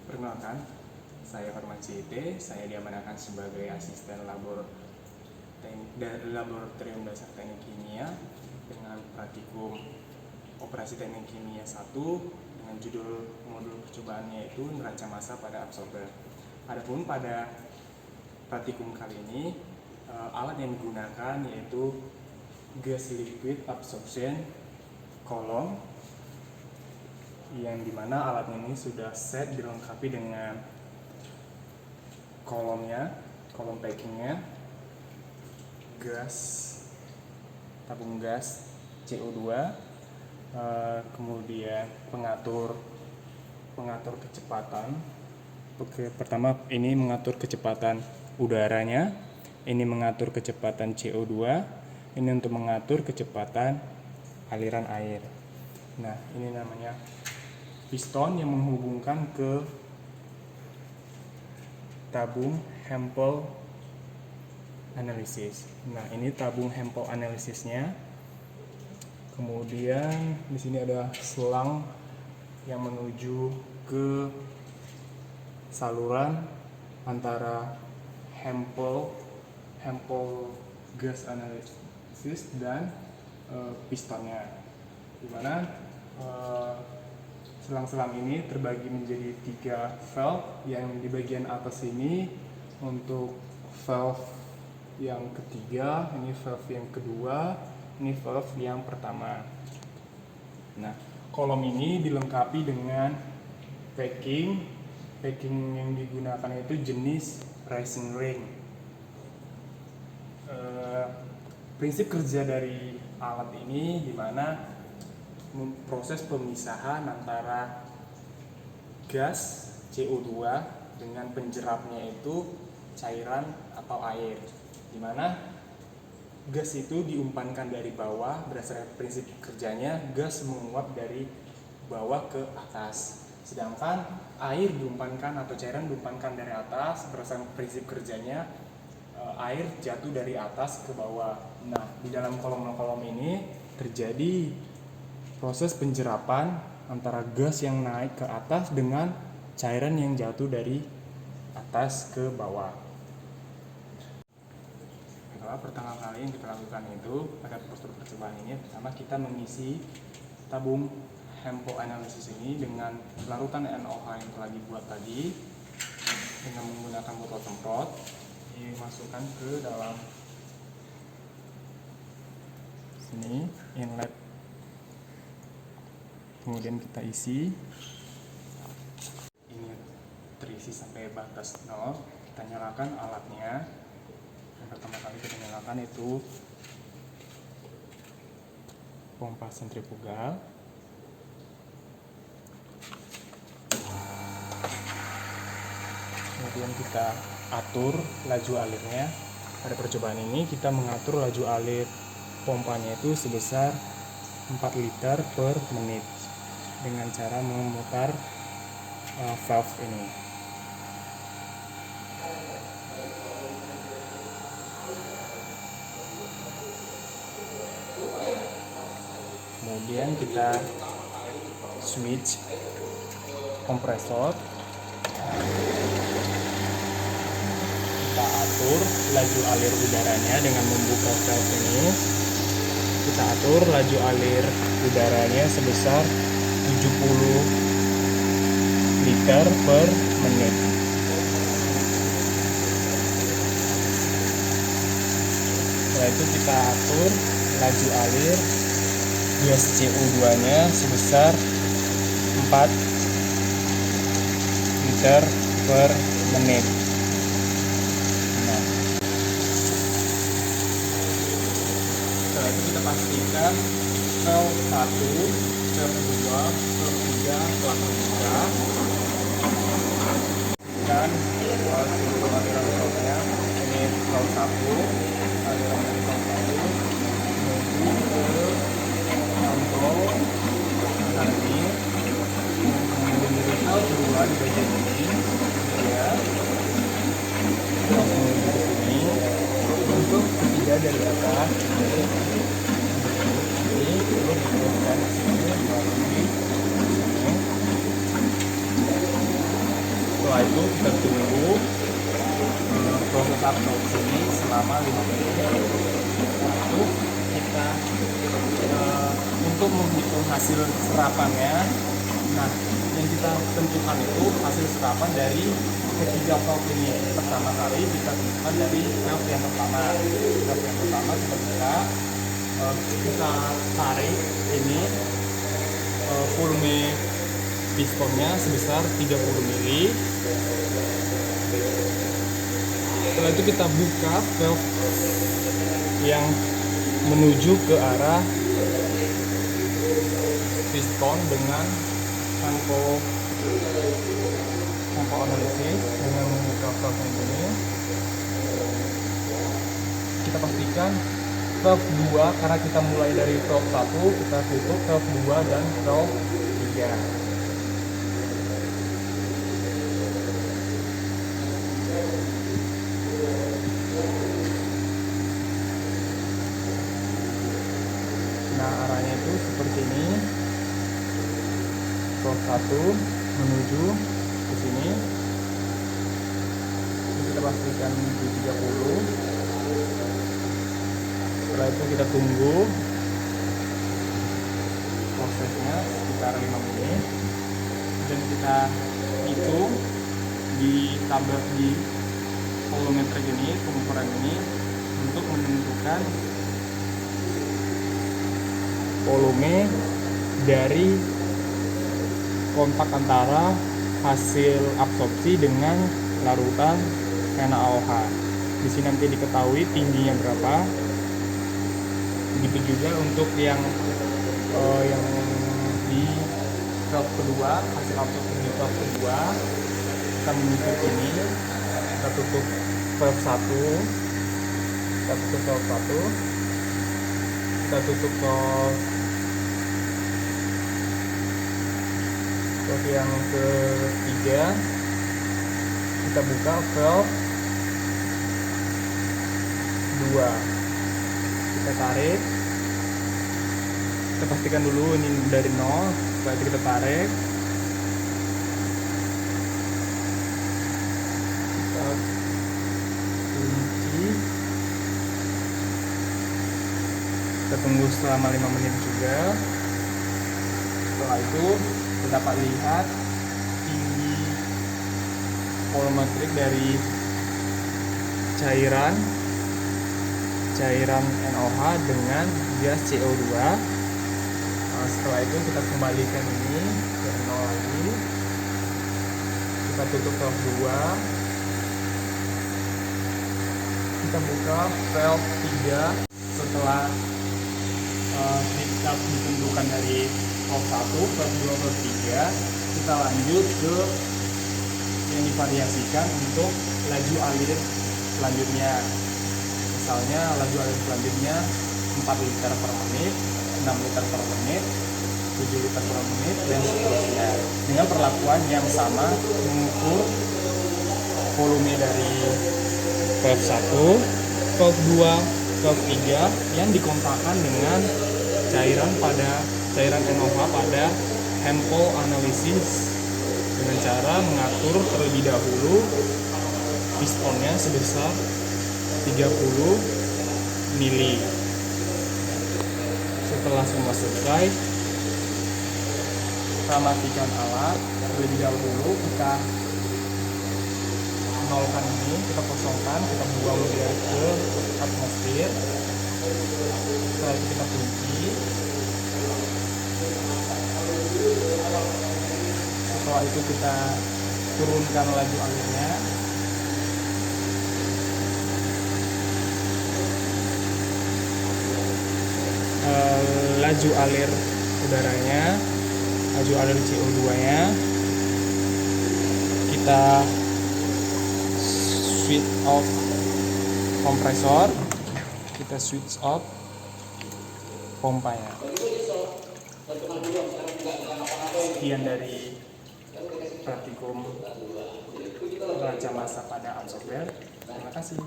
Perkenalkan, saya Farman CIT, saya diamanahkan sebagai asisten laboratorium dasar teknik kimia dengan praktikum operasi teknik kimia 1 dengan judul modul percobaannya yaitu neraca massa pada absorber. Adapun pada praktikum kali ini, alat yang digunakan yaitu gas liquid absorption column, yang dimana alat ini sudah set dilengkapi dengan kolom packingnya, tabung gas CO2, kemudian pengatur kecepatan. Pertama ini mengatur kecepatan udaranya, ini mengatur kecepatan CO2, ini untuk mengatur kecepatan aliran air. Nah, ini namanya piston yang menghubungkan ke tabung Hempel analisis. Nah, ini tabung Hempel analisisnya. Kemudian di sini ada selang yang menuju ke saluran antara Hempel gas analisis dan pistonnya, dimana selang-selang ini terbagi menjadi 3 valve. Yang di bagian atas ini untuk valve yang ketiga, ini valve yang kedua, ini valve yang pertama. Nah, kolom ini dilengkapi dengan packing yang digunakan itu jenis racing ring. Prinsip kerja dari alat ini dimana proses pemisahan antara gas CO2 dengan penjerapnya itu cairan atau air, dimana gas itu diumpankan dari bawah. Berdasarkan prinsip kerjanya, gas menguap dari bawah ke atas, sedangkan air diumpankan atau cairan diumpankan dari atas. Berdasarkan prinsip kerjanya, air jatuh dari atas ke bawah. Nah, di dalam kolom-kolom ini terjadi proses penjerapan antara gas yang naik ke atas dengan cairan yang jatuh dari atas ke bawah. Pertama kali yang kita lakukan itu pada proses percobaan ini, pertama kita mengisi tabung Hempel analisis ini dengan larutan NaOH yang telah dibuat tadi dengan menggunakan botol semprot, dimasukkan ke dalam sini inlet. Kemudian kita isi, ini terisi sampai batas 0. Kita nyalakan alatnya. Yang pertama kali kita nyalakan itu pompa sentrifugal. Kemudian kita atur laju alirnya. Pada percobaan ini kita mengatur laju alir pompanya itu sebesar 4 liter per menit dengan cara memutar valve ini. Kemudian kita switch kompresor, kita atur laju alir udaranya dengan membuka valve ini. Kita atur laju alir udaranya sebesar 70 liter per menit. Setelah itu kita atur laju alir gas CO2 nya sebesar 4 liter per menit. Nah, setelah itu kita pastikan valve 1, valve 2, valve 3 telah terbuka dan seluruh aliran valve-nya. Ini valve 1, aliran dari valve 1 menuju ke kontrol tadi. Kemudian dari valve 2 di bagian ini ya, langsung menuju ke sini. Untuk ketiga dari atas ini perlu diteruskan sini melalui sini. Setelah itu kita tunggu proses absorpsi ini selama 5 menit. Lalu kita untuk menghitung hasil serapannya, nah yang kita tentukan itu hasil serapan dari ketiga valve ini. Pertama kali kita tentukan dari valve yang pertama. Valve yang pertama kita buka, kita tarik ini volume pistonnya sebesar 30 mili. Setelah itu kita buka valve yang menuju ke arah piston dengan tanko analisis dengan membuka valve ini. Kita pastikan valve 2, karena kita mulai dari valve 1, kita tutup valve 2 dan valve 3. Nah, arahnya itu seperti ini. Valve 1 menuju ke sini. Ini kita pastikan di 30. Setelah itu kita tunggu prosesnya sekitar 5 menit. Dan kita hitung di tabel di volumeter ini, pengukuran ini, untuk menentukan volume dari kontak antara hasil absorpsi dengan larutan NaOH. Di sini nanti diketahui tingginya berapa. Begitu juga untuk yang di valve kedua, hasil absorpsi di valve kedua, kita menutup ini, kita tutup valve 1, kita tutup valve 1, kita tutup valve yang ketiga, kita buka valve 2, kita tarik, kita pastikan dulu ini dari 0, setelah itu kita tarik, kita kunci, kita tunggu selama 5 menit juga. Setelah itu kita dapat lihat tinggi volumetrik dari cairan NaOH dengan gas CO2. Setelah itu kita kembalikan ini ke 0 lagi, kita tutup valve 2, kita buka valve 3. Setelah kita ditentukan dari valve 1, valve 2, valve 3, kita lanjut ke yang divariasikan untuk laju alir selanjutnya. Misalnya laju alir selanjutnya 4 liter per menit, 6 liter per menit, 7 liter per menit, dan seterusnya, dengan perlakuan yang sama, mengukur volume dari valve 1, valve 2, valve 3 yang dikontakkan dengan cairan NaOH pada handle analisis, dengan cara mengatur terlebih dahulu pistonnya sebesar 30 mili. Setelah semua selesai, kita matikan alat terlebih dahulu. Kita nolkan ini, kita kosongkan, kita buang dia ke atmosfer. Setelah itu kita kunci. Setelah itu kita turunkan laju alirnya. Laju alir udaranya, laju alir CO2 nya, kita switch off kompresor, kita switch off pompanya. Sekian dari praktikum raca massa pada absorber. Terima kasih.